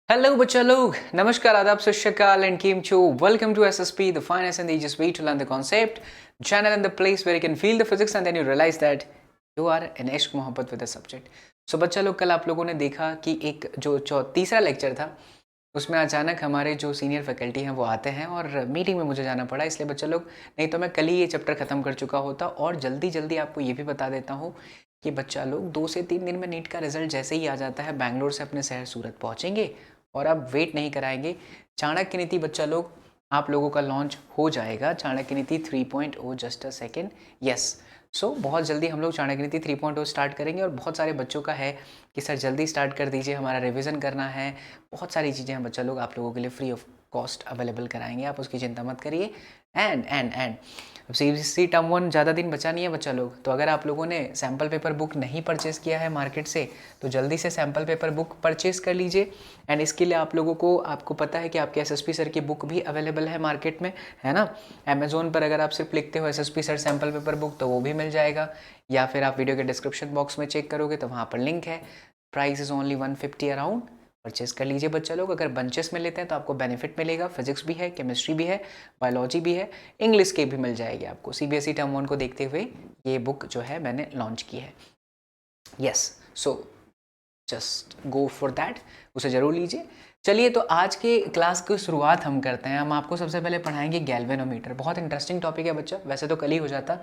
Hello बच्चा लोग, नमस्कार, आदाब, सत श्री अकाल एंड केम छो। Welcome to SSP, the finest and the easiest way to learn the concept channel and the place where you can feel the physics and then you realize that you are in इश्क मोहब्बत with the subject. सो बच्चा लोग, कल आप लोगों ने देखा कि एक जो तीसरा लेक्चर था उसमें अचानक हमारे जो सीनियर फैकल्टी हैं वो आते हैं और मीटिंग में मुझे जाना पड़ा, इसलिए बच्चा लोग, नहीं तो मैं कल ही ये चैप्टर ख़त्म कर चुका होता। और जल्दी जल्दी आपको ये भी बता देता हूँ कि बच्चा लोग 2 से 3 दिन में नीट का रिजल्ट जैसे ही आ जाता है बैंगलोर से अपने शहर सूरत पहुँचेंगे और अब वेट नहीं कराएंगे। चाणक्य नीति बच्चा लोग आप लोगों का लॉन्च हो जाएगा। चाणक्य नीति 3.0, जस्ट अ सेकेंड, यस। सो बहुत जल्दी हम लोग चाणक्य नीति 3.0 स्टार्ट करेंगे और बहुत सारे बच्चों का है कि सर जल्दी स्टार्ट कर दीजिए, हमारा रिवीजन करना है, बहुत सारी चीज़ें हैं बच्चा लोग आप लोगों के लिए फ्री ऑफ कॉस्ट अवेलेबल कराएंगे, आप उसकी चिंता मत करिए। एंड अब सीबीएसई टर्म 1 ज़्यादा दिन बचा नहीं है बच्चा लोग, तो अगर आप लोगों ने सैम्पल पेपर बुक नहीं परचेज़ किया है मार्केट से तो जल्दी से सैम्पल पेपर बुक परचेज़ कर लीजिए। एंड इसके लिए आप लोगों को, आपको पता है कि आपके एसएसपी सर की बुक भी अवेलेबल है मार्केट में, है ना। अमेजोन पर अगर आप सिर्फ लिखते हो SSP sir sample paper book तो वो भी मिल जाएगा, या फिर आप वीडियो के डिस्क्रिप्शन बॉक्स में चेक करोगे तो वहाँ पर लिंक है। Price is only 150 around, purchase कर लीजिए बच्चा लोग। अगर बंचेस में लेते हैं तो आपको बेनिफिट मिलेगा, फिजिक्स भी है, केमिस्ट्री भी है, बायोलॉजी भी है, इंग्लिश के भी मिल जाएगी आपको। सीबीएसई टर्म 1 को देखते हुए ये बुक जो है मैंने लॉन्च की है, yes. So just go for that, उसे ज़रूर लीजिए। चलिए, तो आज के क्लास की शुरुआत हम करते हैं। हम आपको सबसे पहले पढ़ाएंगे गैल्वेनोमीटर। बहुत इंटरेस्टिंग टॉपिक है बच्चा, वैसे तो कल ही हो जाता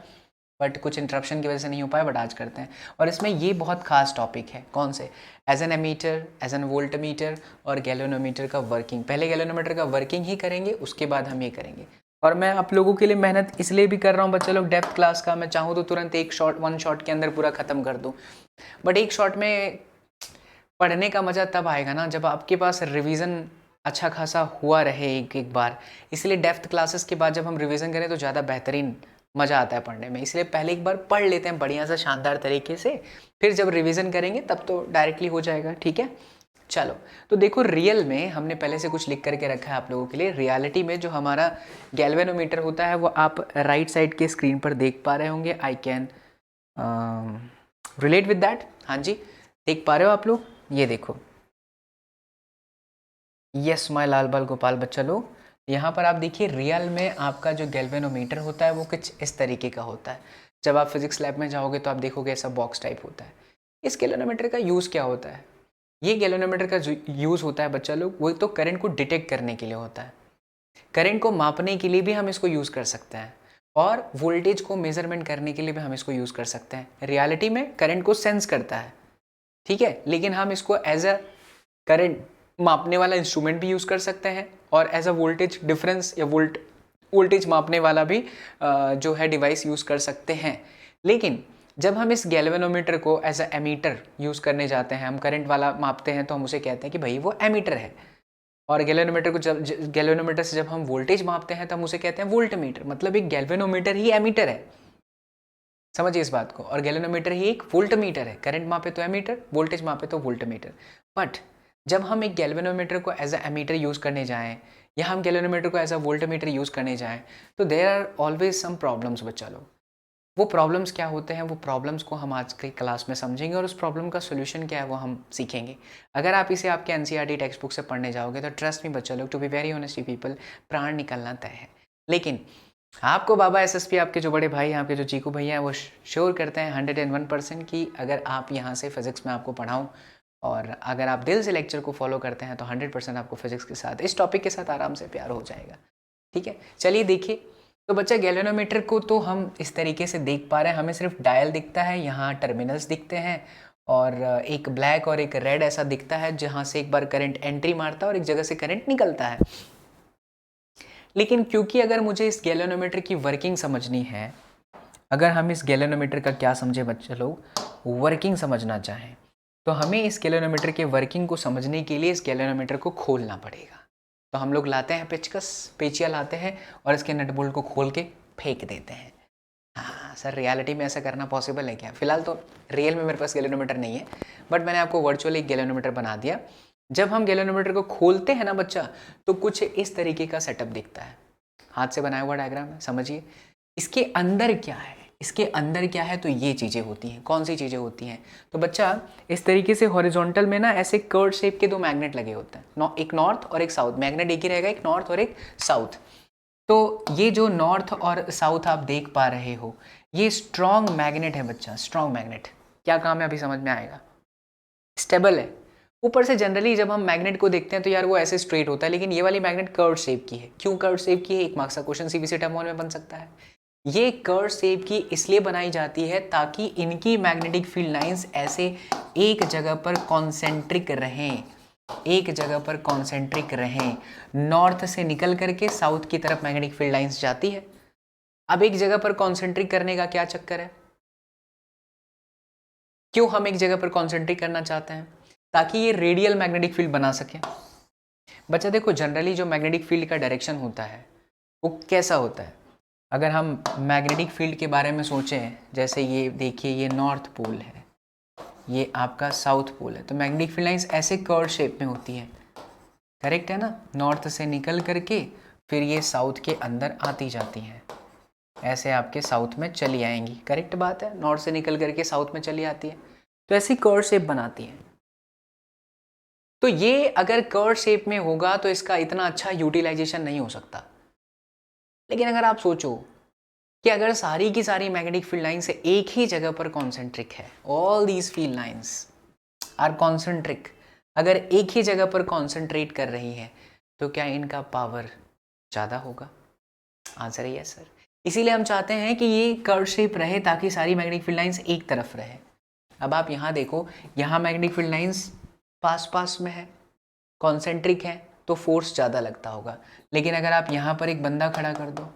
बट कुछ इंटरप्शन की वजह से नहीं हो पाया, बट आज करते हैं। और इसमें ये बहुत खास टॉपिक है, कौन से, as an ammeter, as an voltmeter और गैल्वेनोमीटर का वर्किंग। पहले गैल्वेनोमीटर का वर्किंग ही करेंगे, उसके बाद हम ये करेंगे। और मैं आप लोगों के लिए मेहनत इसलिए भी कर रहा हूँ बच्चा लोग, डेप्थ क्लास का मैं चाहूँ तो तुरंत वन शॉट के अंदर पूरा खत्म कर दूँ, बट एक शॉट में पढ़ने का मज़ा तब आएगा ना जब आपके पास रिवीजन अच्छा खासा हुआ रहे एक बार। इसलिए डेप्थ क्लासेस के बाद जब हम रिवीजन करें तो ज़्यादा बेहतरीन मज़ा आता है पढ़ने में। इसलिए पहले एक बार पढ़ लेते हैं बढ़िया सा शानदार तरीके से, फिर जब रिवीजन करेंगे तब तो डायरेक्टली हो जाएगा, ठीक है। चलो, तो देखो, रियल में हमने पहले से कुछ लिख करके रखा है आप लोगों के लिए। रियलिटी में जो हमारा गैल्वेनोमीटर होता है वो आप राइट साइड के स्क्रीन पर देख पा रहे होंगे। I can relate with that. हाँ जी, देख पा रहे हो आप लोग, ये देखो, यस माय लाल बाल गोपाल बच्चा लोग। यहाँ पर आप देखिए, रियल में आपका जो गैल्वेनोमीटर होता है वो कुछ इस तरीके का होता है। जब आप फिजिक्स लैब में जाओगे तो आप देखोगे ऐसा बॉक्स टाइप होता है। इस गैल्वेनोमीटर का यूज़ क्या होता है? ये गैल्वेनोमीटर का जो यूज़ होता है बच्चा लोग, वो तो करंट को डिटेक्ट करने के लिए होता है। करंट को मापने के लिए भी हम इसको यूज़ कर सकते हैं और वोल्टेज को मेजरमेंट करने के लिए भी हम इसको यूज़ कर सकते हैं। रियलिटी में करंट को सेंस करता है, ठीक है, लेकिन हम इसको एज अ करंट मापने वाला इंस्ट्रूमेंट भी यूज़ कर सकते हैं और एज अ वोल्टेज डिफरेंस या वोल्टेज मापने वाला भी जो है डिवाइस यूज़ कर सकते हैं। लेकिन जब हम इस गैल्वेनोमीटर को एज अ एमीटर यूज़ करने जाते हैं, हम करंट वाला मापते हैं तो हम उसे कहते हैं कि भाई वो एमीटर है। और गैल्वेनोमीटर को गैल्वेनोमीटर से जब हम वोल्टेज मापते हैं तो हम उसे कहते हैं वोल्टमीटर। मतलब एक गैल्वेनोमीटर ही एमीटर है, समझिए इस बात को। और गैल्वेनोमीटर ही एक वोल्टमीटर है, करंट मापे तो एमीटर, वोल्टेज मापे तो वोल्टमीटर। बट जब हम एक गैल्वेनोमीटर को एज अ एमीटर यूज़ करने जाएं या हम गैल्वेनोमीटर को एज अ वोल्टमीटर यूज़ करने जाएं तो there are always some problems बच्चा लोग। वो प्रॉब्लम्स क्या होते हैं, वो प्रॉब्लम्स को हम आज की क्लास में समझेंगे और उस प्रॉब्लम का सोल्यूशन क्या है वो हम सीखेंगे। अगर आप इसे आपके एनसीईआरटी टेक्स्ट बुक से पढ़ने जाओगे तो ट्रस्ट मी बच्चा लोग, to be very honest you people, प्राण निकलना तय है। लेकिन आपको बाबा एसएसपी, आपके जो बड़े भाई, आपके जो चीकू भैया हैं, वो श्योर करते हैं 101% कि अगर आप यहाँ से फिजिक्स में आपको पढ़ाऊँ और अगर आप दिल से लेक्चर को फॉलो करते हैं तो 100% आपको फिजिक्स के साथ, इस टॉपिक के साथ आराम से प्यार हो जाएगा, ठीक है। चलिए देखिए, तो बच्चा गैल्वेनोमीटर को तो हम इस तरीके से देख पा रहे हैं, हमें सिर्फ डायल दिखता है, यहाँ टर्मिनल्स दिखते हैं और एक ब्लैक और एक रेड ऐसा दिखता है जहाँ से एक बार करंट एंट्री मारता है और एक जगह से करंट निकलता है। लेकिन क्योंकि अगर मुझे इस गैल्वेनोमीटर की वर्किंग समझनी है, अगर हम इस गैल्वेनोमीटर का क्या समझे बच्चे लोग, वर्किंग समझना चाहें, तो हमें इस गैल्वेनोमीटर के वर्किंग को समझने के लिए इस गैल्वेनोमीटर को खोलना पड़ेगा। तो हम लोग लाते हैं पेचकस, पेचिया लाते हैं और इसके नट बोल्ट को खोल के फेंक देते हैं। हाँ सर, रियलिटी में ऐसा करना पॉसिबल है क्या? फिलहाल तो रियल में मेरे पास गैल्वेनोमीटर नहीं है, बट मैंने आपको वर्चुअली एक गैल्वेनोमीटर बना दिया। जब हम गैल्वेनोमीटर को खोलते हैं ना बच्चा, तो कुछ इस तरीके का सेटअप दिखता है। हाथ से बनाया हुआ डायग्राम है, समझिए। इसके अंदर क्या है? इसके अंदर क्या है, तो ये चीज़ें होती हैं। कौन सी चीज़ें होती हैं, तो बच्चा इस तरीके से हॉरिजॉन्टल में ना ऐसे कर्व शेप के दो मैग्नेट लगे होते हैं, एक नॉर्थ और एक साउथ। मैग्नेट एक ही रहेगा, एक नॉर्थ और एक साउथ। तो ये जो नॉर्थ और साउथ आप देख पा रहे हो, ये स्ट्रॉन्ग मैग्नेट है बच्चा, स्ट्रॉन्ग मैग्नेट। क्या काम है अभी समझ में आएगा। स्टेबल है। ऊपर से जनरली जब हम मैग्नेट को देखते हैं तो यार वो ऐसे स्ट्रेट होता है, लेकिन ये वाली मैग्नेट कर्व शेप की है। क्यों कर्व शेप की है, एक मार्क्स का क्वेश्चन सीबीसी टर्म वन में बन सकता है। ये कर्व शेप की इसलिए बनाई जाती है ताकि इनकी मैग्नेटिक फील्ड लाइंस ऐसे एक जगह पर कॉन्सेंट्रिक रहें, एक जगह पर कॉन्सेंट्रिक रहें। नॉर्थ से निकल करके साउथ की तरफ मैग्नेटिक फील्ड लाइंस जाती है। अब एक जगह पर कॉन्सेंट्रिक करने का क्या चक्कर है, क्यों हम एक जगह पर कॉन्सेंट्रेट करना चाहते हैं, ताकि ये रेडियल मैग्नेटिक फील्ड बना सके। बच्चा देखो, जनरली जो मैग्नेटिक फील्ड का डायरेक्शन होता है वो कैसा होता है। अगर हम मैग्नेटिक फील्ड के बारे में सोचें, जैसे ये देखिए, ये नॉर्थ पोल है, ये आपका साउथ पोल है, तो मैग्नेटिक फील्ड लाइंस ऐसे कर्व शेप में होती है। करेक्ट है ना। नॉर्थ से निकल करके फिर ये साउथ के अंदर आती जाती हैं, ऐसे आपके साउथ में चली आएंगी। करेक्ट बात है, नॉर्थ से निकल करके साउथ में चली आती है, तो ऐसी कर्व शेप बनाती है। तो ये अगर कर्व शेप में होगा तो इसका इतना अच्छा यूटिलाइजेशन नहीं हो सकता। लेकिन अगर आप सोचो कि अगर सारी की सारी मैग्नेटिक फील्ड लाइंस एक ही जगह पर कॉन्सेंट्रिक है, all these field lines are concentric, अगर एक ही जगह पर कॉन्सेंट्रेट कर रही है तो क्या इनका पावर ज़्यादा होगा। आंसर है यस सर। इसीलिए हम चाहते हैं कि ये कर्व शेप रहे ताकि सारी मैग्नेटिक फील्ड लाइंस एक तरफ रहे। अब आप यहाँ देखो, यहाँ मैग्नेटिक फील्ड लाइंस पास पास में है, कॉन्सेंट्रिक है, तो फोर्स ज़्यादा लगता होगा। लेकिन अगर आप यहाँ पर एक बंदा खड़ा कर दो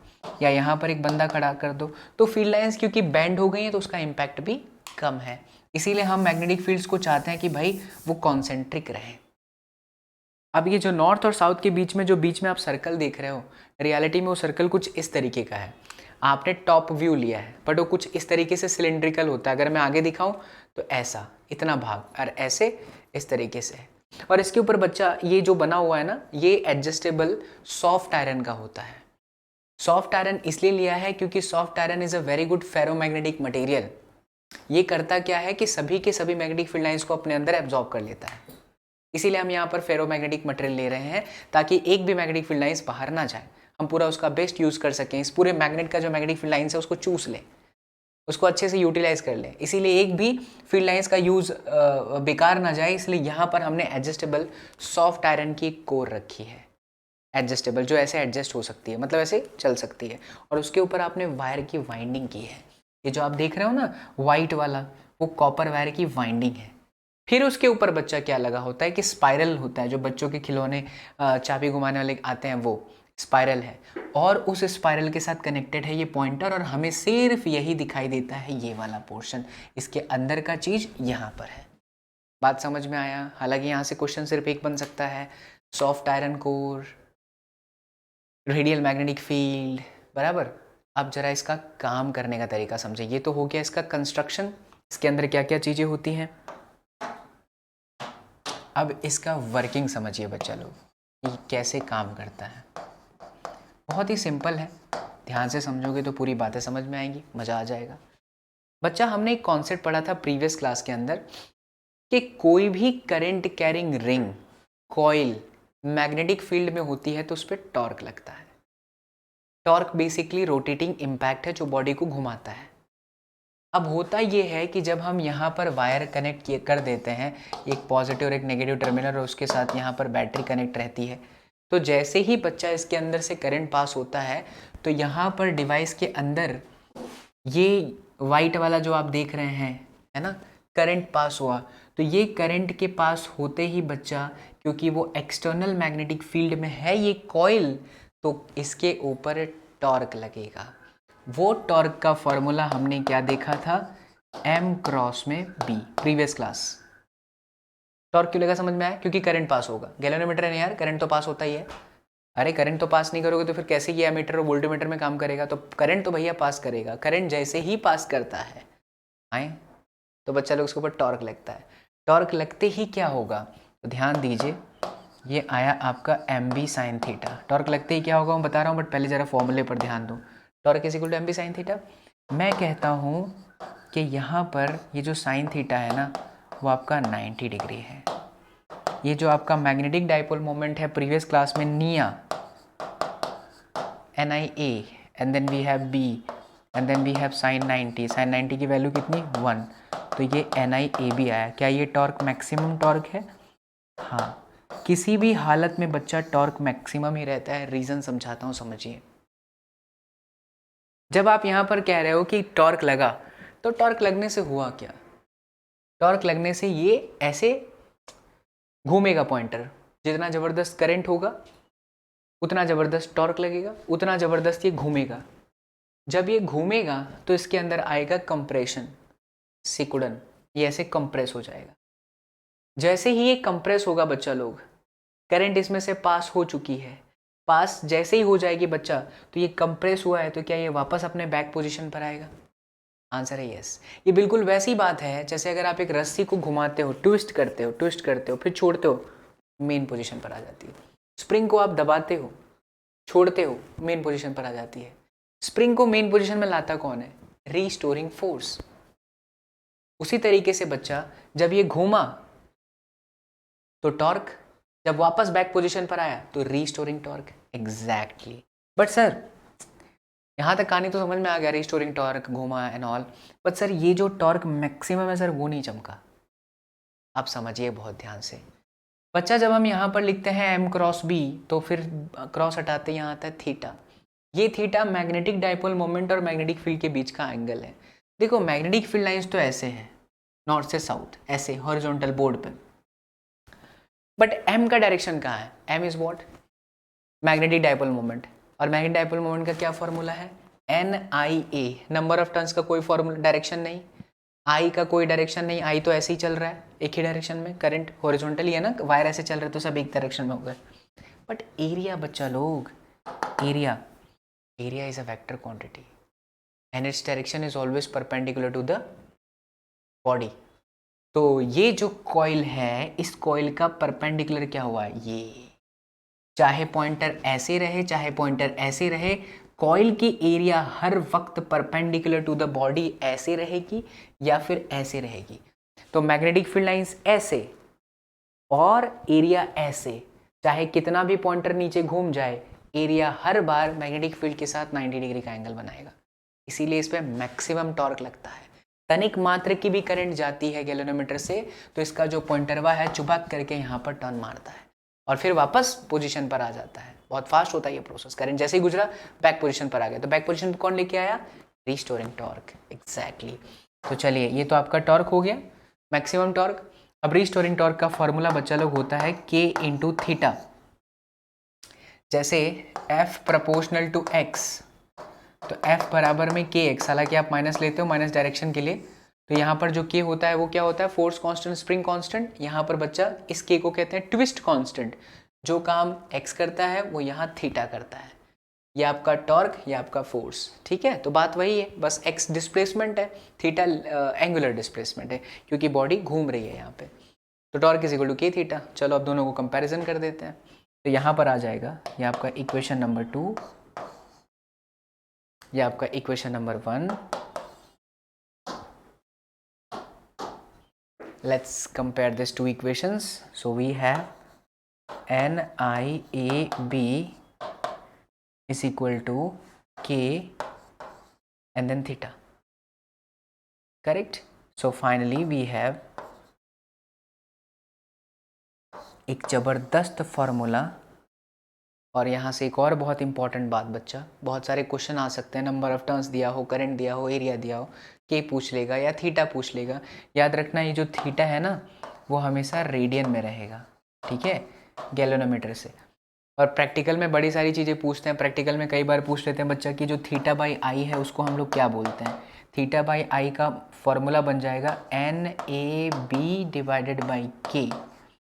या यहाँ पर एक बंदा खड़ा कर दो तो फील्ड लाइंस क्योंकि बैंड हो गई हैं तो उसका इम्पैक्ट भी कम है। इसीलिए हम मैग्नेटिक फील्ड्स को चाहते हैं कि भाई वो कॉन्सेंट्रिक रहे। अब ये जो नॉर्थ और साउथ के बीच में जो बीच में आप सर्कल देख रहे हो, रियलिटी में वो सर्कल कुछ इस तरीके का है। आपने टॉप व्यू लिया है बट वो कुछ इस तरीके से सिलेंड्रिकल होता है। अगर मैं आगे दिखाऊं तो ऐसा इतना भाग और ऐसे इस तरीके से। और इसके ऊपर बच्चा ये जो बना हुआ है ना, ये एडजस्टेबल सॉफ्ट आयरन का होता है। सॉफ्ट आयरन इसलिए लिया है क्योंकि soft iron is a very good ferromagnetic material. ये करता क्या है कि सभी के सभी मैग्नेटिक फील्ड लाइंस को अपने अंदर एब्जॉर्ब कर लेता है। इसीलिए हम यहाँ पर फेरोमैग्नेटिक मटेरियल ले रहे हैं ताकि एक भी मैग्नेटिक फील्ड लाइंस बाहर ना जाए, हम पूरा उसका बेस्ट यूज़ कर सकें। इस पूरे मैग्नेट का जो मैग्नेटिक फील्ड लाइंस है उसको चूस लें, उसको अच्छे से यूटिलाइज कर लें। इसीलिए एक भी फील्ड लाइंस का यूज़ बेकार ना जाए, इसलिए यहाँ पर हमने एडजस्टेबल सॉफ्ट आयरन की एक कोर रखी है। एडजस्टेबल जो ऐसे एडजस्ट हो सकती है, मतलब ऐसे चल सकती है। और उसके ऊपर आपने वायर की वाइंडिंग की है। ये जो आप देख रहे हो ना वाइट वाला, वो कॉपर वायर की वाइंडिंग है। फिर उसके ऊपर बच्चा क्या लगा होता है कि स्पाइरल होता है, जो बच्चों के खिलौने चाबी घुमाने वाले आते हैं वो स्पाइरल है। और उस स्पाइरल के साथ कनेक्टेड है ये पॉइंटर, और हमें सिर्फ यही दिखाई देता है ये वाला पोर्शन। इसके अंदर का चीज़ यहाँ पर है। बात समझ में आया। हालांकि यहाँ से क्वेश्चन सिर्फ एक बन सकता है, soft iron core, radial magnetic field, बराबर। अब जरा इसका काम करने का तरीका समझे। ये तो हो गया इसका कंस्ट्रक्शन, इसके अंदर क्या क्या चीज़ें होती हैं। अब इसका वर्किंग समझिए बच्चा लोग, कि कैसे काम करता है। बहुत ही सिंपल है, ध्यान से समझोगे तो पूरी बातें समझ में आएंगी, मज़ा आ जाएगा। बच्चा हमने एक कॉन्सेप्ट पढ़ा था प्रीवियस क्लास के अंदर कि कोई भी current carrying ring, coil magnetic field में होती है तो उस पर टॉर्क लगता है। टॉर्क बेसिकली रोटेटिंग इम्पैक्ट है जो बॉडी को घुमाता है। अब होता ये है कि जब हम यहाँ पर वायर कनेक्ट कर देते हैं, एक पॉजिटिव और एक नेगेटिव टर्मिनल, और उसके साथ यहाँ पर बैटरी कनेक्ट रहती है, तो जैसे ही बच्चा इसके अंदर से करंट पास होता है तो यहाँ पर डिवाइस के अंदर ये वाइट वाला जो आप देख रहे हैं है ना, करंट पास हुआ। तो ये करंट के पास होते ही बच्चा, क्योंकि वो एक्सटर्नल मैग्नेटिक फील्ड में है ये कॉइल, तो इसके ऊपर टॉर्क लगेगा। वो टॉर्क का फॉर्मूला हमने क्या देखा था, m क्रॉस में b, प्रीवियस क्लास। टॉर्क क्यों लगा समझ में आया, क्योंकि करंट पास होगा। गैल्वेनोमीटर है यार, करंट तो पास होता ही है। अरे करंट तो पास नहीं करोगे तो फिर कैसे ये एमीटर और वोल्टमीटर में काम करेगा। तो करंट तो भैया पास करेगा। करंट जैसे ही पास करता है आए तो बच्चा लोग उसके ऊपर टॉर्क लगता है। टॉर्क लगते ही क्या होगा, तो ध्यान दीजिए, ये आया आपका M B sine theta. Torque लगते ही क्या होगा मैं बता रहा हूँ, बट पहले जरा फॉर्मूले पर ध्यान दो। Torque is equal to M B sine theta. मैं कहता हूँ कि यहाँ पर ये जो साइन थीटा है ना वो आपका 90 डिग्री है। ये जो आपका मैग्नेटिक डाइपोल मोमेंट है प्रीवियस क्लास में निया NIA and then we have B and then we have sine 90, sine 90 की वैल्यू कितनी 1, तो ये NIAB आया। क्या ये टॉर्क मैक्सिमम टॉर्क है? हाँ, किसी भी हालत में बच्चा टॉर्क मैक्सिमम ही रहता है। रीज़न समझाता हूँ, समझिए। जब आप यहाँ पर कह रहे हो कि टॉर्क लगा, तो टॉर्क लगने से हुआ क्या? टॉर्क लगने से ये ऐसे घूमेगा पॉइंटर, जितना ज़बरदस्त करंट होगा उतना ज़बरदस्त टॉर्क लगेगा, उतना ज़बरदस्त ये घूमेगा। जब ये घूमेगा तो इसके अंदर आएगा कंप्रेशन, सिकुड़न, ये ऐसे कंप्रेस हो जाएगा। जैसे ही ये कंप्रेस होगा बच्चा लोग, करंट इसमें से पास हो चुकी है, पास जैसे ही हो जाएगी बच्चा, तो ये कंप्रेस हुआ है तो क्या ये वापस अपने बैक पोजीशन पर आएगा? आंसर है यस। ये बिल्कुल वैसी बात है जैसे अगर आप एक रस्सी को घुमाते हो, ट्विस्ट करते हो, फिर छोड़ते हो, मेन पोजीशन पर आ जाती है। स्प्रिंग को आप दबाते हो, छोड़ते हो, मेन पोजीशन पर आ जाती है। स्प्रिंग को मेन पोजीशन में लाता कौन है? Restoring force. उसी तरीके से बच्चा जब ये घूमा तो टॉर्क, जब वापस बैक पोजीशन पर आया तो restoring torque. Exactly. But sir यहाँ तक कहानी तो समझ में आ गया, रीस्टोरिंग टॉर्क, घूमा एंड ऑल, बट सर ये जो टॉर्क मैक्सिमम है सर वो नहीं चमका। आप समझिए बहुत ध्यान से बच्चा, जब हम यहाँ पर लिखते हैं M क्रॉस B तो फिर क्रॉस हटाते यहाँ आता है थीटा। ये थीटा मैग्नेटिक डाइपोल मोमेंट और मैग्नेटिक फील्ड के बीच का एंगल है। देखो मैग्नेटिक फील्ड लाइंस तो ऐसे हैं, नॉर्थ से साउथ, ऐसे हॉरिजॉन्टल बोर्ड पे, बट M का डायरेक्शन कहाँ है? M is what? Magnetic dipole moment. और मैग्नेटिक डाइपोल मोमेंट का क्या फॉर्मूला है? NIA। नंबर ऑफ टर्न्स का कोई फॉर्मूला, डायरेक्शन नहीं, आई का कोई डायरेक्शन नहीं, आई तो ऐसे ही चल रहा है एक ही डायरेक्शन में, करंट हॉरिजॉन्टली है ना, वायर ऐसे चल रहे तो सब एक डायरेक्शन में हो गए। बट एरिया बच्चा लोग, area is a vector quantity and its direction is always perpendicular to the body. तो ये जो कॉइल है, इस कॉइल का परपेंडिकुलर क्या हुआ? ये चाहे पॉइंटर ऐसे रहे चाहे पॉइंटर ऐसे रहे, कॉइल की एरिया हर वक्त परपेंडिकुलर टू द बॉडी ऐसे रहेगी या फिर ऐसे रहेगी। तो मैग्नेटिक फील्ड लाइंस ऐसे और एरिया ऐसे, चाहे कितना भी पॉइंटर नीचे घूम जाए, एरिया हर बार मैग्नेटिक फील्ड के साथ 90 डिग्री का एंगल बनाएगा। इसीलिए इस पर मैक्सिमम टॉर्क लगता है। तनिक मात्र की भी करंट जाती है गैल्वेनोमीटर से तो इसका जो पॉइंटरवा है चुभक करके यहाँ पर टर्न मारता है और फिर वापस पोजीशन पर आ जाता है। बहुत फास्ट होता है ये प्रोसेस। करंट जैसे ही गुजरा बैक पोजीशन पर आ गया, तो बैक पोजीशन पर कौन लेके आया? Restoring torque. एग्जैक्टली। तो चलिए, ये तो आपका टॉर्क हो गया, मैक्सिमम टॉर्क। अब रीस्टोरिंग टॉर्क का फॉर्मूला बच्चा लोग होता है K इंटू थीटा। जैसे F प्रपोर्शनल टू X, तो F बराबर में KX, हालांकि आप माइनस लेते हो माइनस डायरेक्शन के लिए, तो यहाँ पर जो K होता है वो क्या होता है? Force constant, spring constant. यहाँ पर बच्चा इस K को कहते हैं ट्विस्ट कांस्टेंट। जो काम X करता है वो यहाँ थीटा करता है। ये आपका टॉर्क, ये आपका फोर्स, ठीक है। तो बात वही है, बस X डिस्प्लेसमेंट है, थीटा एंगुलर डिस्प्लेसमेंट है क्योंकि बॉडी घूम रही है यहाँ पे। तो torque is equal to K theta. चलो अब दोनों को कंपैरिजन कर देते हैं। तो यहाँ पर आ जाएगा ये आपका इक्वेशन नंबर 2, ये आपका equation number 1। Let's compare these two equations. So we have NIAB is equal to K and then theta. Correct? So finally we have एक ज़बरदस्त फॉर्मूला। और यहाँ से एक और बहुत इंपॉर्टेंट बात बच्चा, बहुत सारे क्वेश्चन आ सकते हैं, नंबर ऑफ टर्न्स दिया हो, करंट दिया हो, एरिया दिया हो, के पूछ लेगा या थीटा पूछ लेगा। याद रखना ये जो थीटा है ना वो हमेशा रेडियन में रहेगा, ठीक है, गैल्वेनोमीटर से। और प्रैक्टिकल में बड़ी सारी चीज़ें पूछते हैं। प्रैक्टिकल में कई बार पूछ लेते हैं बच्चा कि जो थीटा बाई आई है उसको हम लोग क्या बोलते हैं। थीटा बाई आई का फॉर्मूला बन जाएगा NAB डिवाइडेड बाई के,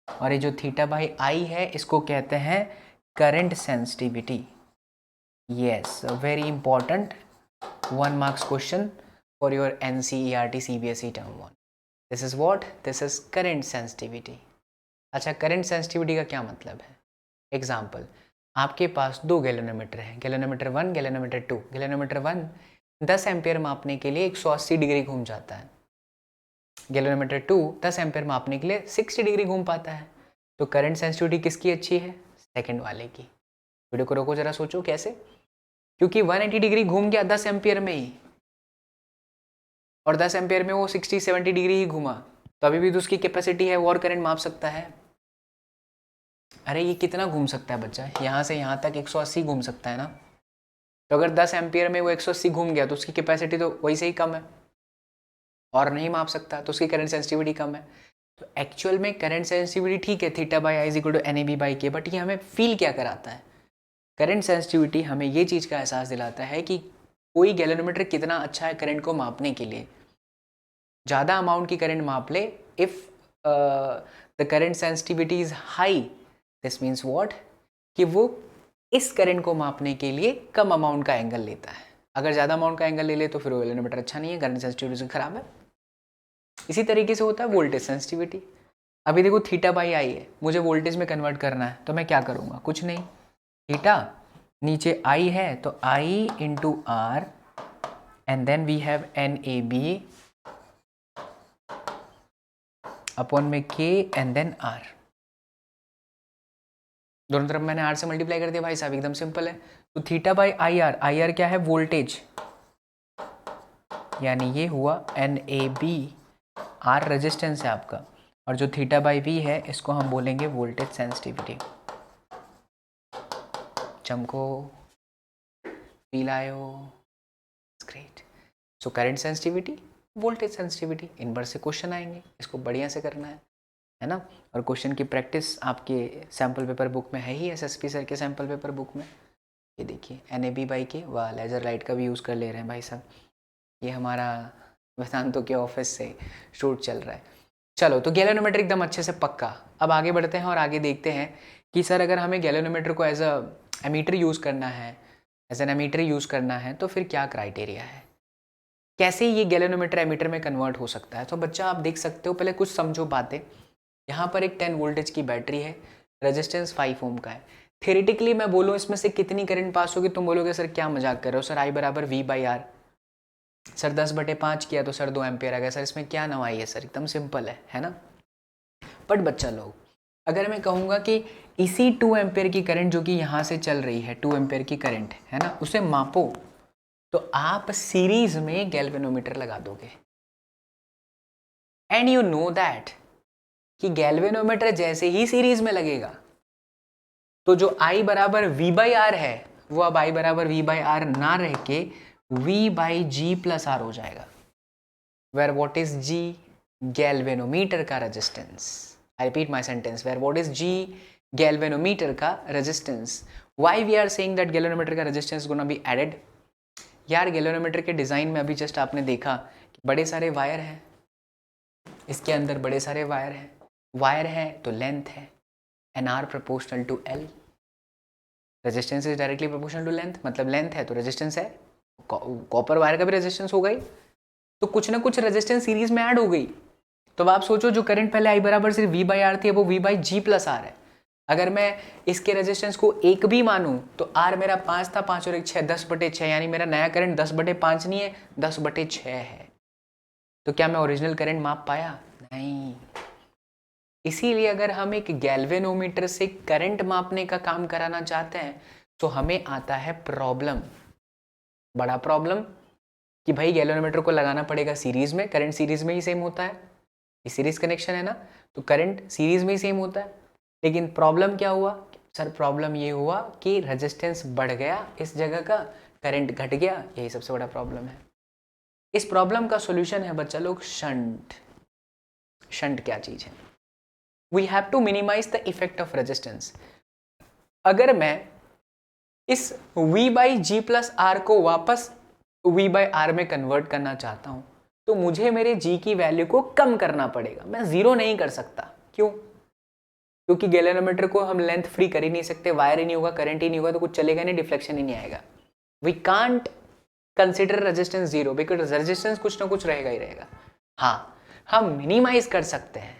और ये जो थीटा बाई आई है इसको कहते हैं current sensitivity. Yes, very important 1 marks question for your NCERT CBSE term 1। This is what? This is current sensitivity. अच्छा, करंट सेंसिटिविटी का क्या मतलब है? एग्जाम्पल, आपके पास 2 गैल्वेनोमीटर हैं, गैल्वेनोमीटर 1, गैल्वेनोमीटर 2। गैल्वेनोमीटर 1 10 एम्पियर मापने के लिए 180 डिग्री घूम जाता है। गैल्वेनोमीटर 2 10 एम्पियर मापने के लिए 60 डिग्री घूम पाता है। तो करंट सेंसिटिविटी किसकी अच्छी है? सेकंड वाले की। वीडियो को रोको जरा, सोचो कैसे, क्योंकि 180 डिग्री घूम गया 10 एम्पियर में ही, और 10 एम्पियर में वो 60-70 डिग्री ही घूमा, तो अभी भी तो उसकी कैपेसिटी है, वो और करंट माप सकता है। अरे ये कितना घूम सकता है बच्चा? यहाँ से यहाँ तक 180 घूम सकता है ना। तो अगर 10 एम्पियर में वो 180 घूम गया तो उसकी कैपेसिटी तो वही से ही कम है, और नहीं माप सकता, तो उसकी करंट सेंसिटिविटी कम है। तो एक्चुअल में करंट सेंसिटिविटी ठीक है, theta by I is equal to N A B by K, but ये हमें फील क्या कराता है? करंट सेंसिटिविटी हमें ये चीज़ का एहसास दिलाता है कि कोई गैल्वेनोमीटर कितना अच्छा है करंट को मापने के लिए। ज़्यादा अमाउंट की करंट माप ले, if the current sensitivity is high, this means what, कि वो इस करंट को मापने के लिए कम अमाउंट का एंगल लेता है। अगर ज़्यादा अमाउंट का एंगल ले ले तो फिर वो गैल्वेनोमीटर अच्छा नहीं है, करंट सेंसिटिविटी से खराब है। इसी तरीके से होता है वोल्टेज सेंसिटिविटी। अभी देखो थीटा बाई आई है, मुझे वोल्टेज में कन्वर्ट करना है, तो मैं क्या करूँगा? कुछ नहीं, थीटा नीचे आई है तो I into R, and then we have N A B upon में के एंड देन आर। दोनों तरफ मैंने आर से मल्टीप्लाई कर दिया भाई साहब, एकदम सिंपल है। तो theta by I R, I R क्या है? वोल्टेज, यानी ये हुआ N A B, R resistance है आपका, और जो थीटा बाई वी है इसको हम बोलेंगे वोल्टेज सेंसिटिविटी। चमको, फील आयो, great. So current sensitivity, voltage sensitivity, इन पर से क्वेश्चन आएंगे, इसको बढ़िया से करना है ना। और क्वेश्चन की प्रैक्टिस आपके सैम्पल पेपर बुक में है ही, एसएसपी सर के सैम्पल पेपर बुक में। ये देखिए एनएबी बाई के, वाह लेजर लाइट का भी यूज़ कर ले रहे हैं भाई साहब। ये हमारा वेदांतों के ऑफिस से शूट चल रहा है। चलो, तो गैल्वेनोमीटर एकदम अच्छे से पक्का। अब आगे बढ़ते हैं और आगे देखते हैं कि सर अगर हमें गैल्वेनोमीटर को एज अ एमीटर यूज़ करना है, एज एन एमीटर यूज़ करना है, तो फिर क्या क्राइटेरिया है, कैसे ये गैल्वेनोमीटर एमीटर में कन्वर्ट हो सकता है। तो बच्चा आप देख सकते हो, पहले कुछ समझो बातें। यहाँ पर एक 10 वोल्टेज की बैटरी है, रेजिस्टेंस 5 ओम का है। थ्योरेटिकली मैं बोलूँ इसमें से कितनी करंट पास होगी, तुम बोलोगे सर क्या मजाक कर रहे हो सर, आई बराबर वी बाई आर। सर 10/5 किया तो सर 2 एम्पियर आ गया। सर इसमें क्या नवाई है सर, एकदम सिंपल है ना। बट बच्चा लोग, अगर मैं कहूँगा कि इसी 2 एम्पियर की करंट जो कि यहाँ से चल रही है, 2 एम्पियर की करंट है ना, उसे मापो, तो आप सीरीज में गैल्वेनोमीटर लगा दोगे। एंड यू नो दैट कि गैल्वेनोमीटर जैसे ही सीरीज में लगेगा तो जो I बराबर V बाई आर है वो अब I बराबर V बाई आर ना रह के V by G plus R हो जाएगा। Where what is G? Galvanometer का resistance. I repeat my sentence, where what is G? Galvanometer का resistance. Why we are saying that galvanometer का resistance gonna be added? यार galvanometer के design में अभी just आपने देखा कि बड़े सारे वायर हैं, इसके अंदर बड़े सारे वायर हैं, वायर है तो लेंथ है, N R proportional to L. Resistance is directly proportional to length, मतलब लेंथ है तो रेजिस्टेंस है। कॉपर वायर का भी रेजिस्टेंस हो गई, तो कुछ ना कुछ रेजिस्टेंस सीरीज में ऐड हो गई। तो अब आप सोचो, जो करंट पहले आई बराबर सिर्फ वी बाई आर थी, वो V by G plus R है। अगर मैं इसके रेजिस्टेंस को 1 भी मानूं तो आर मेरा 5 था, 5 और 1 6, 10/6, यानी मेरा नया करंट 10/5 नहीं है, 10/6 है। तो क्या मैं ओरिजिनल करंट माप पाया? नहीं। इसीलिए अगर हम एक गैल्वेनोमीटर से करंट मापने का काम कराना चाहते हैं तो हमें आता है प्रॉब्लम, बड़ा प्रॉब्लम, कि भाई गैल्वेनोमीटर को लगाना पड़ेगा सीरीज में, करंट सीरीज में ही सेम होता है, ये सीरीज कनेक्शन है ना, तो करंट सीरीज में ही सेम होता है। लेकिन प्रॉब्लम क्या हुआ सर? प्रॉब्लम ये हुआ कि रेजिस्टेंस बढ़ गया इस जगह का, करंट घट गया, यही सबसे बड़ा प्रॉब्लम है। इस प्रॉब्लम का सॉल्यूशन है बच्चा लोग शंट। शंट क्या चीज है? We have to minimize the effect of resistance. अगर मैं इस V by G plus R को वापस V बाई आर में कन्वर्ट करना चाहता हूं तो मुझे मेरे G की वैल्यू को कम करना पड़ेगा। मैं जीरो नहीं कर सकता। क्यों? क्योंकि गैल्वेनोमीटर को हम लेंथ फ्री कर ही नहीं सकते, वायर ही नहीं होगा, करंट ही नहीं होगा, तो कुछ चलेगा नहीं, डिफ्लेक्शन ही नहीं आएगा। We can't consider resistance zero, because resistance कुछ ना कुछ रहेगा ही रहेगा। हाँ, हम मिनिमाइज कर सकते हैं,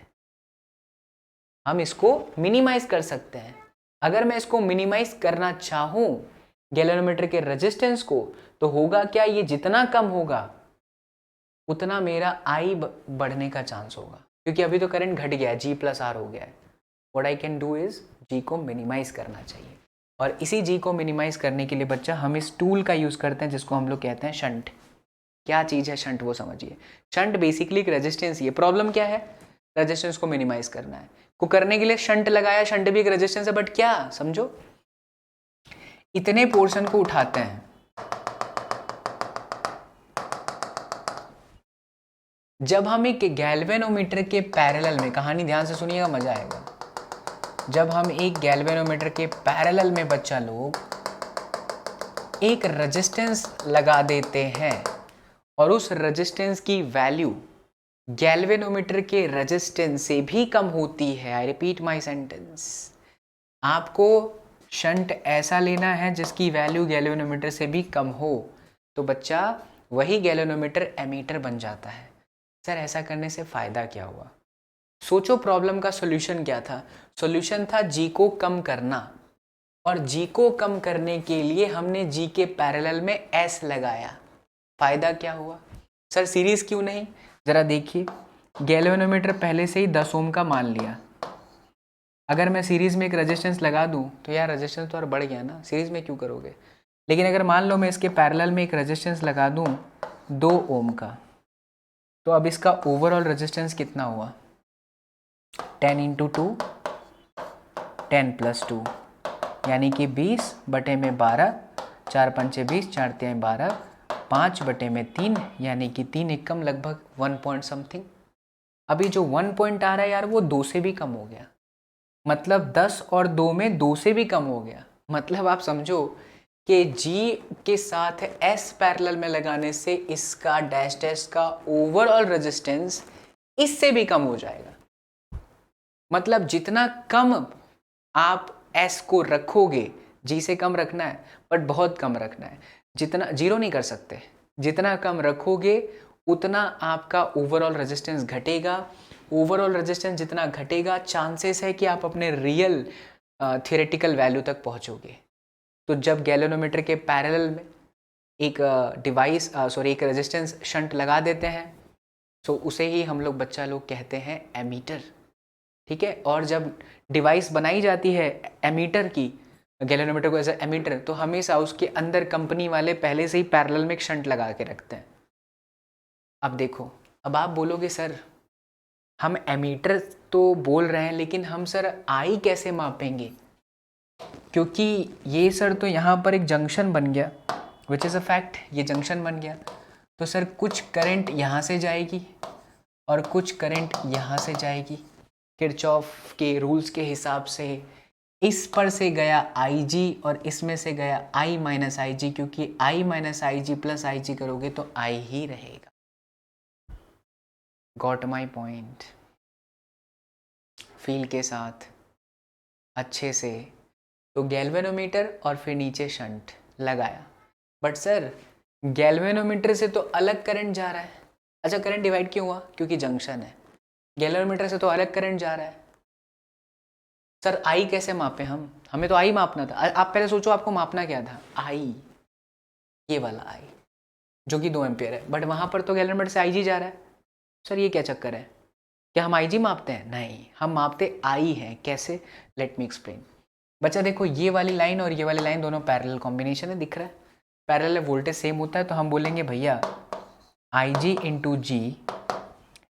हम इसको मिनिमाइज कर सकते हैं। अगर मैं इसको मिनिमाइज करना चाहूं गैल्वेनोमीटर के रेजिस्टेंस को, तो होगा क्या, ये जितना कम होगा उतना मेरा आई बढ़ने का चांस होगा, क्योंकि अभी तो करंट घट गया है, जी प्लस आर हो गया है। What I can do is G को मिनिमाइज करना चाहिए, और इसी जी को मिनिमाइज करने के लिए बच्चा हम इस टूल का यूज़ करते हैं जिसको हम लोग कहते हैं शंट। क्या चीज़ है शंट वो समझिए। शंट बेसिकली एक रेजिस्टेंस ही है। प्रॉब्लम क्या है, रेजिस्टेंस को मिनिमाइज करना है, को करने के लिए शंट लगाया, शंट भी एक रेजिस्टेंस है, बट क्या समझो, इतने पोर्शन को उठाते हैं, जब हम एक गैल्वेनोमीटर के पैरेलल में, कहानी ध्यान से सुनिएगा मजा आएगा, जब हम एक गैल्वेनोमीटर के पैरेलल में बच्चा लोग एक रेजिस्टेंस लगा देते हैं और उस रेजिस्टेंस की वैल्यू गैल्वेनोमीटर के रेजिस्टेंस से भी कम होती है, आई रिपीट माय सेंटेंस, आपको शंट ऐसा लेना है जिसकी वैल्यू गैल्वेनोमीटर से भी कम हो, तो बच्चा वही गैल्वेनोमीटर एमीटर बन जाता है। सर ऐसा करने से फ़ायदा क्या हुआ? सोचो प्रॉब्लम का सॉल्यूशन क्या था। सॉल्यूशन था जी को कम करना, और जी को कम करने के लिए हमने जी के पैरेलल में एस लगाया। फ़ायदा क्या हुआ? सर सीरीज़ क्यों नहीं? ज़रा देखिए, गैल्वेनोमीटर पहले से ही 10 ओम का मान लिया, अगर मैं सीरीज़ में एक रेजिस्टेंस लगा दूं तो यार रेजिस्टेंस तो और बढ़ गया ना, सीरीज़ में क्यों करोगे। लेकिन अगर मान लो मैं इसके पैरेलल में एक रेजिस्टेंस लगा दूं 2 ओम का, तो अब इसका ओवरऑल रेजिस्टेंस कितना हुआ, 10 × 2 10 + 2 यानी कि 20/12, 4 पंचे 20, 4 तिहाई 12, 5/3 यानी कि 3 एकम लगभग 1 पॉइंट समथिंग। अभी जो 1 पॉइंट आ रहा है यार वो 2 से भी कम हो गया, मतलब 10 और 2 में 2 से भी कम हो गया। मतलब आप समझो कि जी के साथ एस पैरेलल में लगाने से इसका डैश डैश का ओवरऑल रेजिस्टेंस इससे भी कम हो जाएगा। मतलब जितना कम आप एस को रखोगे, जी से कम रखना है बट बहुत कम रखना है, जितना जीरो नहीं कर सकते, जितना कम रखोगे उतना आपका ओवरऑल रेजिस्टेंस घटेगा। ओवरऑल रेजिस्टेंस जितना घटेगा, चांसेस है कि आप अपने रियल थियोरेटिकल वैल्यू तक पहुंचोगे। तो जब गैल्वेनोमीटर के पैरेलल में एक एक रेजिस्टेंस शंट लगा देते हैं, तो उसे ही हम लोग बच्चा लोग कहते हैं एमीटर, ठीक है। और जब डिवाइस बनाई जाती है एमीटर की, गैल्वेनोमीटर को एज ए एमीटर, तो हमेशा उसके अंदर कंपनी वाले पहले से ही पैरेलल में एक शंट लगा के रखते हैं। अब देखो, अब आप बोलोगे सर हम एमीटर तो बोल रहे हैं लेकिन हम सर आई कैसे मापेंगे, क्योंकि ये सर तो यहाँ पर एक जंक्शन बन गया, विच इज़ अ फैक्ट, ये जंक्शन बन गया, तो सर कुछ करंट यहाँ से जाएगी और कुछ करंट यहाँ से जाएगी। किरचॉफ के रूल्स के हिसाब से इस पर से गया IG और इसमें से गया I - IG, क्योंकि I - IG + IG करोगे तो I ही रहेगा। Got my point? फील के साथ अच्छे से। तो गैल्वेनोमीटर और फिर नीचे शंट लगाया, बट सर गैल्वेनोमीटर से तो अलग करंट जा रहा है। अच्छा, करंट डिवाइड क्यों हुआ? क्योंकि जंक्शन है। गैल्वेनोमीटर से तो अलग करंट जा रहा है। सर आई कैसे मापे हम? हमें तो आई मापना था। आप पहले सोचो आपको मापना क्या था? आई, ये वाला आई जो कि 2 एम्पियर है, बट वहाँ पर तो गैल्वेनोमीटर से IG जा रहा है। सर ये क्या चक्कर है? क्या हम IG मापते हैं? नहीं, हम मापते आई हैं। कैसे? Let me explain. बच्चा देखो, ये वाली लाइन और ये वाली लाइन दोनों पैरेलल कॉम्बिनेशन है, दिख रहा है? पैरेलल वोल्टेज सेम होता है, तो हम बोलेंगे भैया IG × G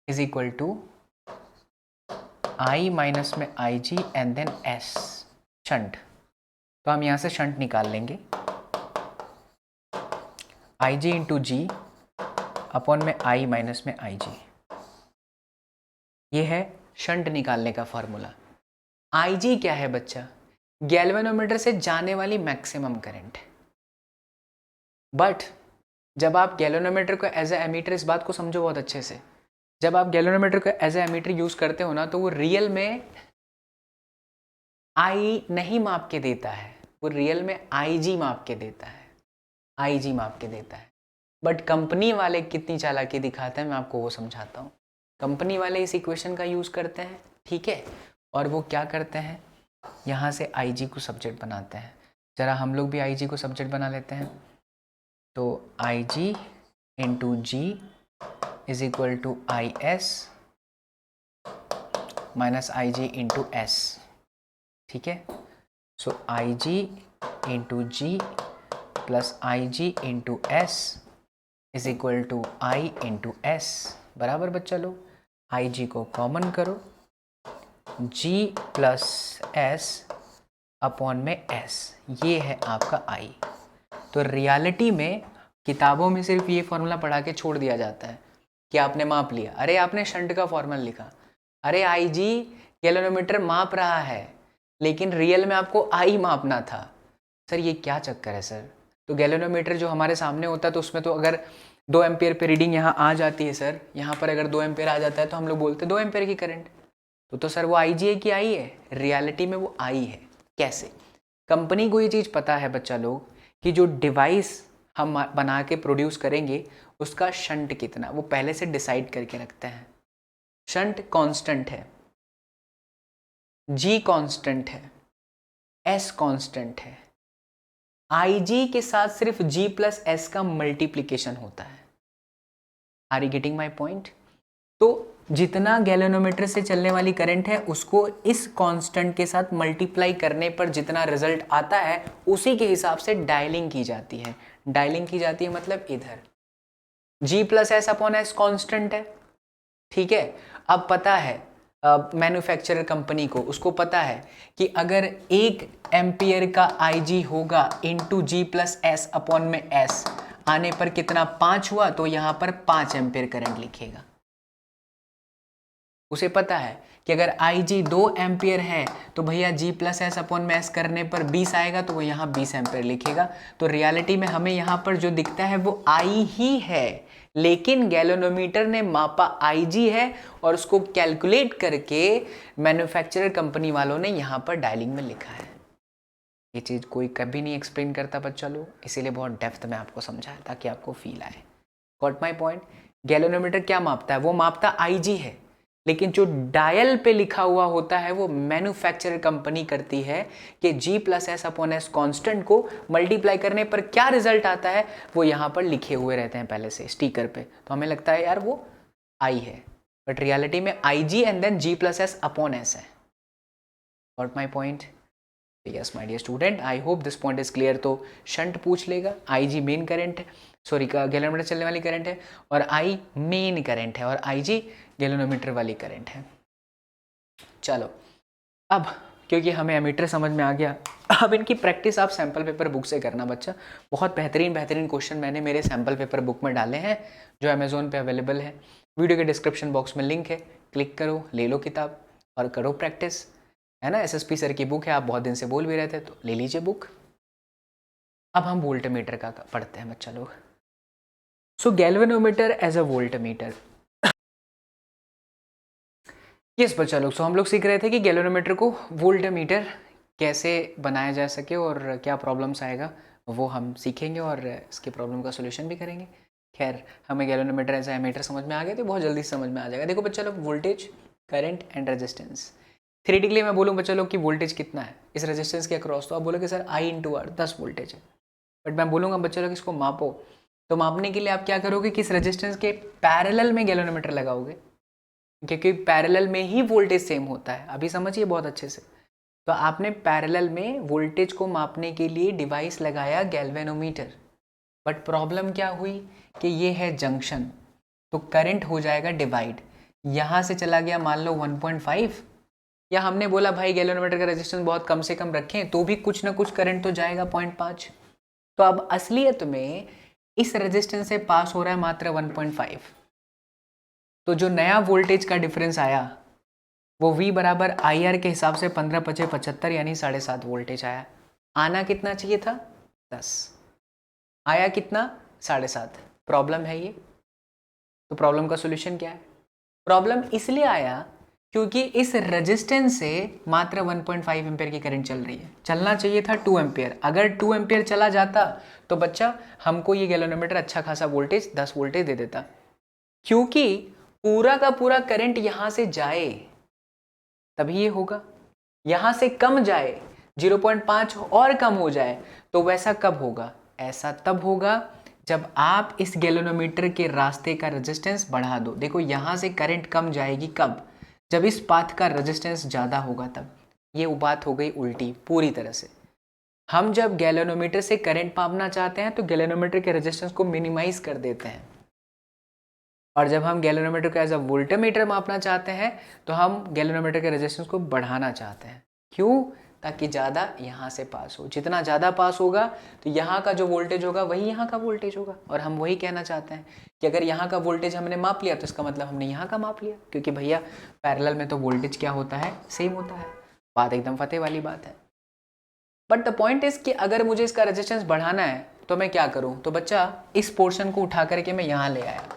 is equal to I minus में IG and then S shunt. तो हम यहाँ से शंट निकाल लेंगे, IG × G अपॉन में I माइनस में IG। ये है शंट निकालने का फॉर्मूला। IG क्या है बच्चा? गैल्वेनोमीटर से जाने वाली मैक्सिमम करंट। बट जब आप गैल्वेनोमीटर को एज ए एमीटर, इस बात को समझो बहुत अच्छे से, जब आप गैल्वेनोमीटर को एज ए एमीटर यूज करते हो ना, तो वो रियल में आई नहीं माप के देता है, वो रियल में IG माप के देता है, IG माप के देता है। बट कंपनी वाले कितनी चालाकी दिखाते हैं, मैं आपको वो समझाता हूँ। कंपनी वाले इस इक्वेशन का यूज़ करते हैं, ठीक है, और वो क्या करते हैं, यहाँ से IG को सब्जेक्ट बनाते हैं। ज़रा हम लोग भी आई जी को सब्जेक्ट बना लेते हैं। तो I G into G is equal to I S minus I G into S. ठीक है, so I G into G plus I G into S is equal to I into S बराबर बच्चा लोग I G को common करो, G plus S upon में S, ये है आपका आई। तो रियलिटी में किताबों में सिर्फ ये फॉर्मूला पढ़ा के छोड़ दिया जाता है कि आपने माप लिया, अरे आपने शंट का फॉर्मूला लिखा, अरे आई जी गैलोनोमीटर माप रहा है लेकिन रियल में आपको आई मापना था। सर ये क्या चक्कर है सर? तो गैलोनोमीटर जो हमारे सामने होता है तो उसमें तो अगर 2 एम्पियर पे रीडिंग यहाँ आ जाती है सर, यहाँ पर अगर 2 एम्पियर आ जाता है तो हम लोग बोलते हैं 2 एम्पियर की करंट। तो सर वो आई जी है कि आई है? रियलिटी में वो आई है। कैसे? कंपनी को ये चीज़ पता है बच्चा लोग कि जो डिवाइस हम बना के प्रोड्यूस करेंगे उसका शंट कितना, वो पहले से डिसाइड करके रखते हैं। शंट कांस्टेंट है, जी कांस्टेंट है, एस कांस्टेंट है, आई जी के साथ सिर्फ जी प्लस एस का मल्टीप्लीकेशन होता है। Are you getting my point? तो जितना गैलोनोमीटर से चलने वाली करंट है उसको इस कांस्टेंट के साथ मल्टीप्लाई करने पर जितना रिजल्ट आता है उसी के हिसाब से डायलिंग की जाती है। डायलिंग की जाती है मतलब इधर G plus S upon S constant है। ठीक है, अब पता है मैन्युफैक्चरर कंपनी को, उसको पता है कि अगर 1 एम्पियर का आई जी होगा into G plus S upon में एस आने पर कितना 5 हुआ, तो यहां पर 5 एम्पियर करंट लिखेगा। उसे पता है कि अगर आई जी 2 एम्पियर है तो भैया जी प्लस एस अपॉन में एस करने पर 20 आएगा तो वो यहाँ 20 एम्पियर लिखेगा। तो रियलिटी में हमें यहाँ पर जो दिखता है वो आई ही है, लेकिन गैलोनोमीटर ने मापा आई जी है और उसको कैलकुलेट करके मैन्युफैक्चरर कंपनी वालों ने यहाँ पर डायलिंग में लिखा है। ये चीज़ कोई कभी नहीं एक्सप्लेन करता बच्चा लोग, इसीलिए बहुत डेप्थ में आपको समझाया ताकि आपको फील आए। Got my point? गैलोनोमीटर क्या मापता है? वो मापता आई जी है, लेकिन जो डायल पे लिखा हुआ होता है वो मैन्युफैक्चरर कंपनी करती है कि G plus S upon S constant को मल्टीप्लाई करने पर क्या रिजल्ट आता है वो यहाँ पर लिखे हुए रहते हैं पहले से स्टिकर पे, तो हमें लगता है यार वो आई है, बट रियलिटी में I G and then G plus S upon S है। Got my point? Yes my dear student, I hope this point is clear. तो शंट पूछ लेगा, आई जी मेन करंट है, सॉरी गैलोनोमीटर चलने वाली current है, और आई मेन करंट है और आई जी गैलोनोमीटर वाली करंट है। चलो अब क्योंकि हमें एमीटर समझ में आ गया, अब इनकी प्रैक्टिस आप सैम्पल पेपर बुक से करना बच्चा। बहुत बेहतरीन बेहतरीन क्वेश्चन मैंने मेरे सैम्पल पेपर बुक में डाले हैं जो अमेजोन पे अवेलेबल है। वीडियो के डिस्क्रिप्शन बॉक्स में लिंक है, क्लिक करो, ले लो किताब और करो प्रैक्टिस, है ना। एसएसपी सर की बुक है, आप बहुत दिन से बोल भी रहे थे तो ले लीजिए बुक। अब हम वोल्टमीटर का पढ़ते हैं बच्चा लोग। So galvanometer as a voltmeter. Yes बच्चा लोग, सो हम लोग सीख रहे थे कि गैल्वेनोमीटर को वोल्टमीटर कैसे बनाया जा सके और क्या प्रॉब्लम्स आएगा वो हम सीखेंगे और इसके प्रॉब्लम का सोल्यूशन भी करेंगे। खैर हमें गैल्वेनोमीटर एज अ मीटर समझ में आ गया तो बहुत जल्दी समझ में आ जाएगा। देखो बच्चा लोग, voltage, current and resistance. Theoretically मैं बोलूँ बच्चा लोग कि वोल्टेज कितना है इस रेजिस्टेंस के अक्रॉस, तो आप बोलोगे sir I into R 10 voltage है, बट मैं बोलूँगा बच्चा लोग इसको मापो, तो मापने के लिए आप क्या करोगे, किस रेजिस्टेंस के पैरेलल में गैल्वेनोमीटर लगाओगे, क्योंकि पैरेलल में ही वोल्टेज सेम होता है। अभी समझिए बहुत अच्छे से। तो आपने पैरेलल में वोल्टेज को मापने के लिए डिवाइस लगाया गैल्वेनोमीटर, बट प्रॉब्लम क्या हुई कि ये है जंक्शन, तो करंट हो जाएगा डिवाइड। यहाँ से चला गया मान लो 1.5, या हमने बोला भाई गैल्वेनोमीटर का रेजिस्टेंस बहुत कम से कम रखें तो भी कुछ ना कुछ करंट तो जाएगा 0.5। तो अब असलियत में इस रेजिस्टेंस से पास हो रहा है मात्र 1.5। तो जो नया वोल्टेज का डिफरेंस आया वो V बराबर आई आर के हिसाब से 15×5 = 75 यानी 7.5 वोल्टेज आया। आना कितना चाहिए था? 10, आया कितना? 7.5। प्रॉब्लम है ये। तो प्रॉब्लम का सोल्यूशन क्या है? प्रॉब्लम इसलिए आया क्योंकि इस रेजिस्टेंस से मात्र 1.5 एम्पियर की करंट चल रही है, चलना चाहिए था 2 एम्पियर। अगर 2 एम्पियर चला जाता तो बच्चा हमको ये गैल्वेनोमीटर अच्छा खासा वोल्टेज 10 वोल्टेज दे देता, क्योंकि पूरा का पूरा करंट यहां से जाए तभी ये होगा, यहां से कम जाए 0.5 और कम हो जाए तो वैसा कब होगा? ऐसा तब होगा जब आप इस गैल्वेनोमीटर के रास्ते का रेजिस्टेंस बढ़ा दो। देखो यहाँ से करंट कम जाएगी कब? जब इस पाथ का रेजिस्टेंस ज़्यादा होगा तब। ये बात हो गई उल्टी पूरी तरह से। हम जब गैल्वेनोमीटर से करंट मापना चाहते हैं तो गैल्वेनोमीटर के रेजिस्टेंस को मिनिमाइज कर देते हैं, और जब हम गैल्वेनोमीटर को एज अ वोल्टमीटर मापना चाहते हैं तो हम गैल्वेनोमीटर के रेजिस्टेंस को बढ़ाना चाहते हैं। क्यों? ताकि ज़्यादा यहाँ से पास हो। जितना ज़्यादा पास होगा तो यहाँ का जो वोल्टेज होगा वही यहाँ का वोल्टेज होगा, और हम वही कहना चाहते हैं कि अगर यहाँ का वोल्टेज हमने माप लिया तो इसका मतलब हमने यहाँ का माप लिया, क्योंकि भैया पैरेलल में तो वोल्टेज क्या होता है? सेम होता है। बात एकदम फतेह वाली बात है। बट द पॉइंट इज कि अगर मुझे इसका रेजिस्टेंस बढ़ाना है तो मैं क्या करूँ? तो बच्चा इस पोर्शन को उठा करके मैं यहाँ ले आया।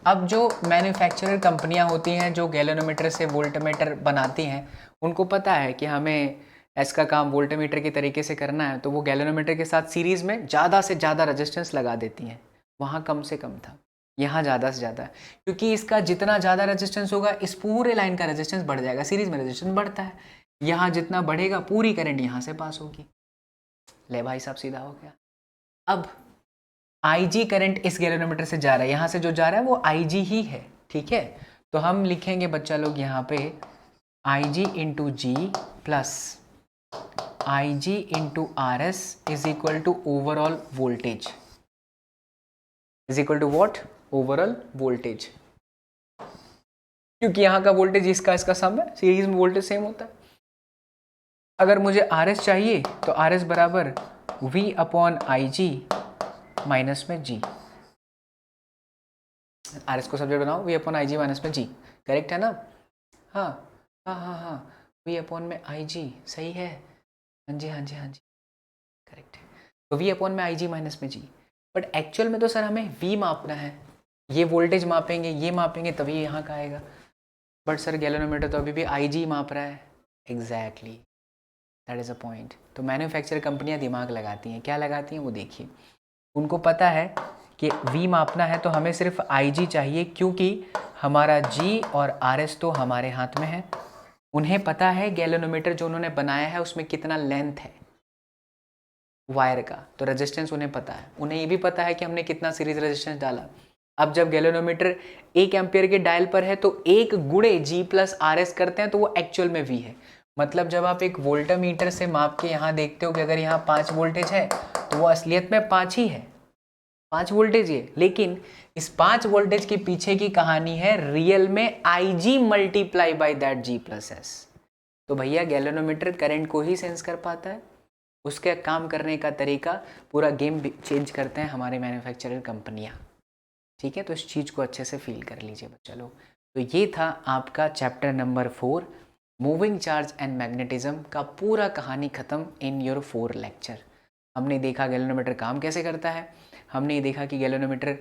अब जो मैन्युफैक्चरर कंपनियां होती हैं जो गैल्वेनोमीटर से वोल्टमीटर बनाती हैं, उनको पता है कि हमें इसका काम वोल्टमीटर के तरीके से करना है, तो वो गैल्वेनोमीटर के साथ सीरीज़ में ज़्यादा से ज़्यादा रेजिस्टेंस लगा देती हैं। वहाँ कम से कम था, यहाँ ज़्यादा से ज़्यादा, क्योंकि इसका जितना ज़्यादा रेजिस्टेंस होगा इस पूरे लाइन का रेजिस्टेंस बढ़ जाएगा। सीरीज़ में रेजिस्टेंस बढ़ता है, यहाँ जितना बढ़ेगा पूरी करंट यहाँ से पास होगी। ले भाई साहब सीधा हो गया। अब IG करंट इस गैल्वेनोमीटर से जा रहा है, यहाँ से जो जा रहा है वो IG ही है, ठीक है। तो हम लिखेंगे बच्चा लोग यहाँ पे IG into G plus IG into RS is equal to overall voltage, is equal to what? Overall voltage, क्योंकि यहाँ का वोल्टेज इसका सम है, सीरीज में वोल्टेज सेम होता है। अगर मुझे RS चाहिए तो RS बराबर V अपॉन IG माइनस में G। RS को सब्जेक्ट बनाओ, V अपॉन IG माइनस में G, करेक्ट है ना? हाँ हाँ हाँ हाँ, V अपॉन में IG सही है। हाँ जी हाँ जी हाँ जी, करेक्ट है। तो V अपॉन में IG माइनस में G। बट एक्चुअल में तो सर हमें V मापना है, ये वोल्टेज मापेंगे, ये मापेंगे तभी यहाँ का आएगा। बट सर गैल्वेनोमीटर तो अभी भी IG माप रहा है। Exactly, that is a point. तो मैन्युफैक्चर कंपनियाँ दिमाग लगाती हैं, क्या लगाती हैं वो देखिए। उनको पता है कि V मापना है तो हमें सिर्फ IG चाहिए, क्योंकि हमारा G और RS तो हमारे हाथ में है। उन्हें पता है गैल्वेनोमीटर जो उन्होंने बनाया है उसमें कितना लेंथ है वायर का, तो रेजिस्टेंस उन्हें पता है। उन्हें ये भी पता है कि हमने कितना सीरीज रेजिस्टेंस डाला। अब जब गैल्वेनोमीटर 1 एम्पियर के डायल पर है तो 1 गुणे G प्लस RS करते हैं तो वो एक्चुअल में V है। मतलब जब आप एक वोल्टमीटर से माप के यहाँ देखते हो कि अगर यहाँ 5 वोल्टेज है तो वो असलियत में 5 ही है, 5 वोल्टेज है। लेकिन इस 5 वोल्टेज के पीछे की कहानी है रियल में IG multiply by that G plus S। तो भैया गैल्वेनोमीटर करंट को ही सेंस कर पाता है, उसके काम करने का तरीका पूरा गेम चेंज करते हैं हमारे मैन्युफैक्चरर कंपनियां, ठीक है। तो इस चीज़ को अच्छे से फील कर लीजिए बच्चा लोग। तो ये था आपका chapter number 4 moving charge and magnetism का पूरा कहानी ख़त्म इन योर 4 लेक्चर। हमने देखा गैल्वेनोमीटर काम कैसे करता है, हमने ये देखा कि गैल्वेनोमीटर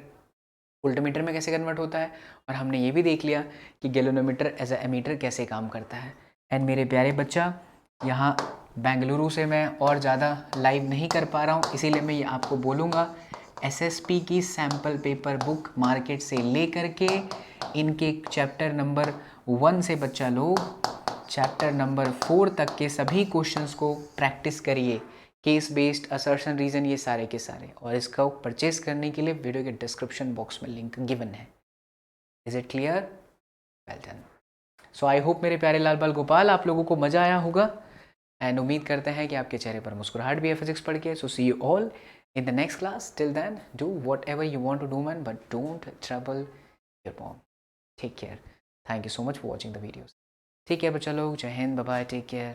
वोल्टमीटर में कैसे कन्वर्ट होता है, और हमने ये भी देख लिया कि गैल्वेनोमीटर एज अ एमीटर कैसे काम करता है। एंड मेरे प्यारे बच्चा, यहाँ बेंगलुरु से मैं और ज़्यादा लाइव नहीं कर पा रहा हूँ, इसीलिए मैं ये आपको बोलूँगा SSP की सैम्पल पेपर बुक मार्केट से ले करके इनके चैप्टर नंबर 1 से बच्चा लोग चैप्टर नंबर 4 तक के सभी क्वेश्चंस को प्रैक्टिस करिए। केस बेस्ड, असर्शन, रीजन, ये सारे के सारे। और इसका परचेज करने के लिए वीडियो के डिस्क्रिप्शन बॉक्स में लिंक गिवन है। Is it clear? Well done. So I hope मेरे प्यारे लाल बाल गोपाल आप लोगों को मज़ा आया होगा, एंड उम्मीद करते हैं कि आपके चेहरे पर मुस्कुराहट भी है फिजिक्स पढ़ के। So see you all in the next class. Till then, do whatever you want to do, man, but don't trouble your mom. Take care. Thank you so much for watching the videos. Take care बच्चा लोग, जय Hind, bye bye, take care.